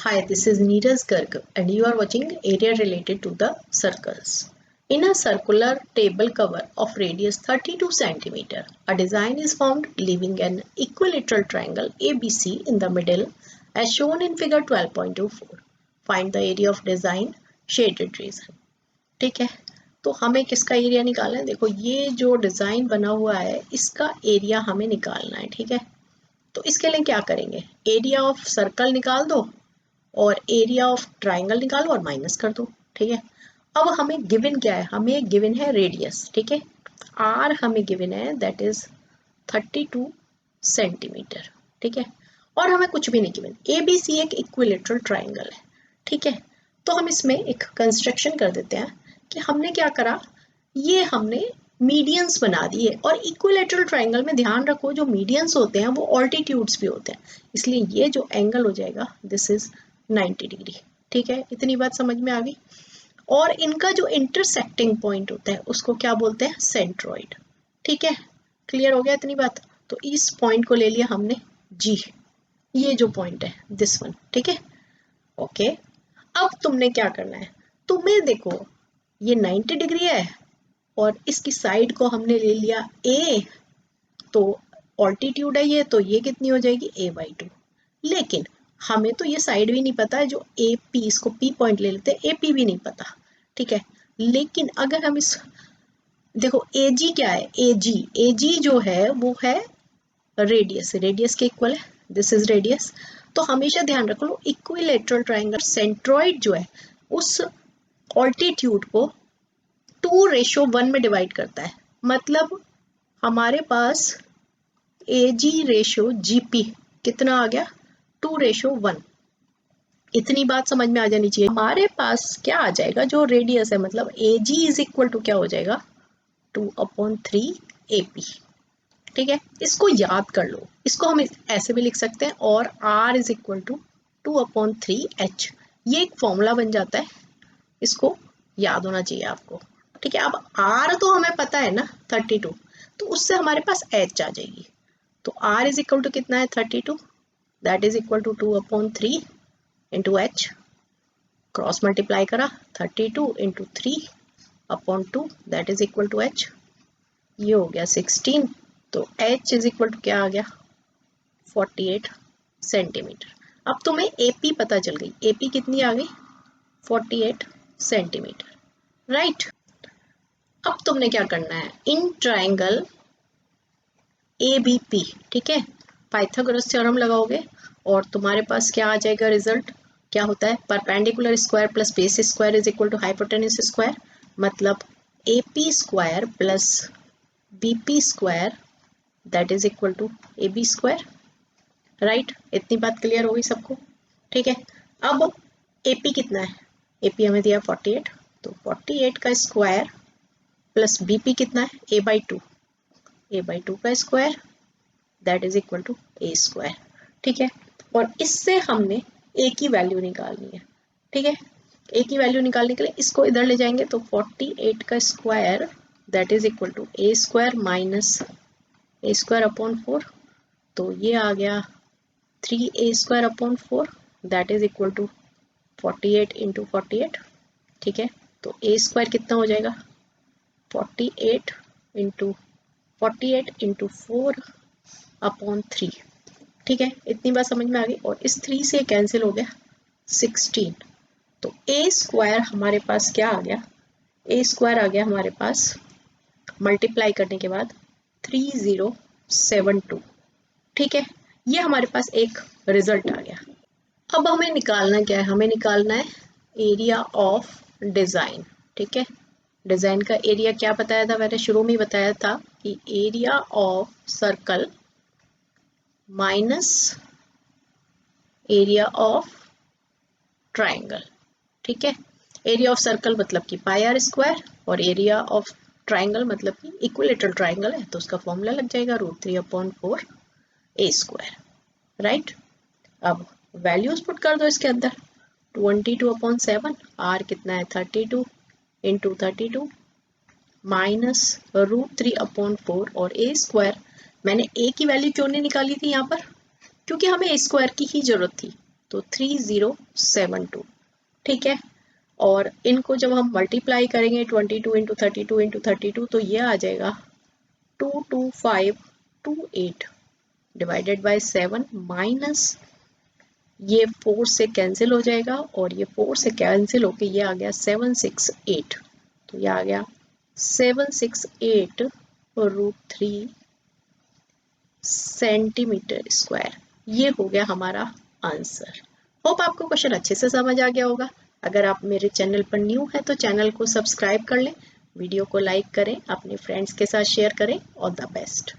Hi, this is Neeraj Garg and you are watching area related to the circles. In a circular table cover of radius 32 cm, a design is formed leaving an equilateral triangle ABC in the middle as shown in figure 12.24. Find the area of design shaded region. ठीक है, तो हमें किसका area निकालना है? देखो ये जो डिजाइन बना हुआ है इसका एरिया हमें निकालना है. ठीक है, तो इसके लिए क्या करेंगे? एरिया ऑफ सर्कल निकाल दो और एरिया ऑफ ट्राइंगल निकालो और माइनस कर दो. ठीक है, अब हमें गिवन क्या है? हमें गिवन है रेडियस. ठीक है, आर हमें गिवन है दैट इज 32 सेंटीमीटर. ठीक है, और हमें कुछ भी नहीं गिवन. ए बी सी एक इक्विलेटरल ट्राइंगल है. ठीक है, तो हम इसमें एक कंस्ट्रक्शन कर देते हैं कि हमने क्या करा, ये हमने मीडियंस बना दिए. और इक्विलेटरल ट्राइंगल में ध्यान रखो जो मीडियंस होते हैं वो ऑल्टीट्यूड्स भी होते हैं, इसलिए ये जो एंगल हो जाएगा दिस इज 90 डिग्री. ठीक है, इतनी बात समझ में आ गई. और इनका जो इंटरसेक्टिंग पॉइंट होता है उसको क्या बोलते हैं? सेंट्रॉइड. ठीक है, क्लियर हो गया इतनी बात. तो इस पॉइंट को ले लिया हमने जी, ये जो पॉइंट है दिस वन. ठीक है, ओके. अब तुमने क्या करना है, तुम्हें देखो ये 90 डिग्री है और इसकी साइड को हमने ले लिया ए, तो ऑल्टीट्यूड है ये, तो ये कितनी हो जाएगी? a/2. लेकिन हमें तो ये साइड भी नहीं पता है, जो ए पी, इसको पी पॉइंट ले लेते हैं, ए पी भी नहीं पता. ठीक है, लेकिन अगर हम इस देखो ए जी क्या है? ए जी जो है वो है रेडियस, रेडियस के इक्वल है. This is radius. तो हमेशा ध्यान रख लो इक्विलेटरल ट्राइंगल सेंट्रॉइड जो है उस ऑल्टीट्यूड को 2:1 में डिवाइड करता है. मतलब हमारे पास ए जी रेशो जी पी कितना आ गया? 2:1. इतनी बात समझ में आ जानी चाहिए. हमारे पास क्या आ जाएगा? जो रेडियस है, मतलब ए जी इज इक्वल टू क्या हो जाएगा? 2/3 ए पी. ठीक है, इसको याद कर लो. इसको हम ऐसे भी लिख सकते हैं, और R is equal to 2/3 H. ये एक फॉर्मूला बन जाता है, इसको याद होना चाहिए आपको. ठीक है, अब आर तो हमें पता है ना 32, तो उससे हमारे पास एच आ जाएगी. तो आर इज इक्वल टू कितना है? 32. That is equal to 2/3 into H. Cross multiply करा, 32 into 3/2 that is equal to H. ये हो गया 16. तो एच इज इक्वल टू क्या आ गया? 48 सेंटीमीटर. अब तुम्हें एपी पता चल गई. एपी कितनी आ गई? 48 सेंटीमीटर. राइट. अब तुमने क्या करना है? In triangle A B P, ठीक है, पाइथागोरस थ्योरम लगाओगे और तुम्हारे पास क्या आ जाएगा रिजल्ट? क्या होता है? Perpendicular square plus base square is equal to hypotenuse square. मतलब A P square plus B P square that is equal to A B square. Right, इतनी बात क्लियर हो गई सबको? ठीक है, अब ए पी कितना है? ए पी हमें दिया 48, तो 48 का स्क्वायर प्लस बी पी कितना है? a/2. a/2 का square that is equal to A square. ठीक है, और इससे हमने ए की वैल्यू निकालनी है. ठीक है, ए की वैल्यू निकालने के लिए इसको इधर ले जाएंगे, तो 48 का square that is equal to A square minus A square upon 4. तो ये आ गया 3a square upon 4 that is equal to 48 into 48. ठीक है, तो ए स्क्वायर कितना हो जाएगा? 48 इंटू 4/3. ठीक है, इतनी बात समझ में आ गई. और इस 3 से कैंसिल हो गया 16. तो ए स्क्वायर हमारे पास क्या आ गया? ए स्क्वायर आ गया हमारे पास मल्टीप्लाई करने के बाद 3072. ठीक है, ये हमारे पास एक रिजल्ट आ गया. अब हमें निकालना क्या है? हमें निकालना है एरिया ऑफ डिजाइन. ठीक है, डिजाइन का एरिया क्या बताया था? मैंने शुरू में बताया था कि area of circle minus area of triangle. ठीक है, एरिया ऑफ सर्कल मतलब कि पाई आर स्क्वायर, और एरिया ऑफ ट्राइंगल मतलब कि इक्विलेटरल ट्राइंगल है तो उसका फॉर्मूला लग जाएगा √3/4 ए स्क्वायर. राइट, अब वैल्यूज पुट कर दो इसके अंदर. 22/7, आर कितना है? 32 इंटू 32 माइनस √3/4 और ए स्क्वायर. मैंने ए की वैल्यू क्यों नहीं निकाली थी यहाँ पर? क्योंकि हमें ए स्क्वायर की ही जरूरत थी. तो 3072, ठीक है। और इनको जब हम मल्टीप्लाई करेंगे 22 इंटू 32 इंटू 32 तो ये आ जाएगा 22528 डिवाइडेड बाय 7 माइनस ये 4 से कैंसिल हो जाएगा और ये 4 से कैंसिल होके ये आ गया 768, तो ये आ गया 768√3 सेंटीमीटर स्क्वायर। ये हो गया हमारा आंसर। होप आपको क्वेश्चन अच्छे से समझ आ गया होगा। अगर आप मेरे चैनल पर न्यू है तो चैनल को सब्सक्राइब कर लें, वीडियो को लाइक करें, अपने फ्रेंड्स के साथ शेयर करें। All the best.